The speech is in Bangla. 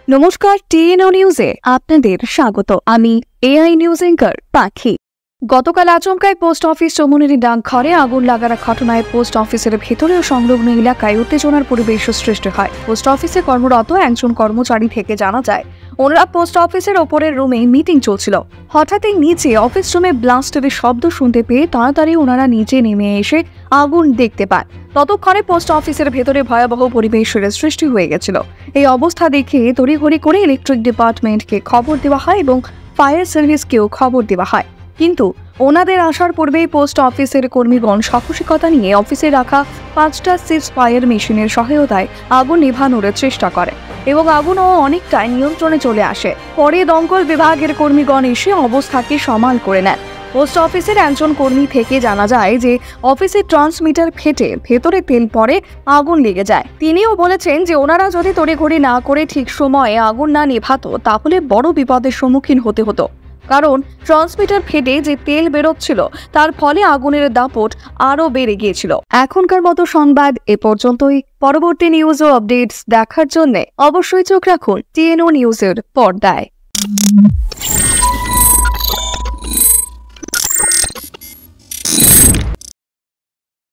নমস্কার, টিএনও নিউজে আপনাদের স্বাগত। আমি এআই নিউজ অ্যাঙ্কার পাখি। গতকাল আচমকায় পোস্ট অফিস চৌমুহনীর ডাকঘরে আগুন লাগার ঘটনায় পোস্ট অফিসের ভেতরে ও সংলগ্ন এলাকায় উত্তেজনার পরিবেশ সৃষ্টি হয়। পোস্ট অফিসে কর্মরত একজন কর্মচারী থেকে জানা যায়, ওনারা পোস্ট অফিসের ওপরের রুমে মিটিং চলছিল। হঠাৎই নিচে অফিস রুমে ব্লাস্টের শব্দ শুনতে পেয়ে তাড়াতাড়ি ওনারা নিচে নেমে এসে আগুন দেখতে পান। ততক্ষণে পোস্ট অফিসের ভেতরে ভয়াবহ পরিবেশের সৃষ্টি হয়ে গেছিল। এই অবস্থা দেখে তড়িঘড়ি করে ইলেকট্রিক ডিপার্টমেন্টকে খবর দেওয়া হয় এবং ফায়ার সার্ভিসকেও খবর দেওয়া হয়। কিন্তু ওনাদের আসার পূর্বেই পোস্ট অফিসের কর্মীগণ সাহসিকতা নিয়ে অফিসে রাখা 5টা সিজ ফায়ার মেশিনের সহায়তায় আগুন নেভানোর চেষ্টা করে এবং আগুনও অনেকটাই নিয়ন্ত্রণে চলে আসে। পরে দমকল বিভাগের কর্মীগণ এসে অবস্থাকে সামাল করে নেন। পোস্ট অফিসের একজন কর্মী থেকে জানা যায় যে অফিসের ট্রান্সমিটার ফেটে ভেতরে তেল পড়ে আগুন লেগে যায়। তিনিও বলেছেন যে ওনারা যদি তড়িঘড়ি না করে ঠিক সময়ে আগুন না নেভাতো তাহলে বড় বিপদের সম্মুখীন হতে হতো, কারণ ট্রান্সমিটার ফেটে যে তেল বেরোচ্ছিল তার ফলে আগুনের দাপট আরও বেড়ে গিয়েছিল। এখনকার মতো সংবাদ এ পর্যন্তই। পরবর্তী নিউজ ও আপডেটস দেখার জন্য অবশ্যই চোখ রাখুন টিএনও নিউজের পর্দায়।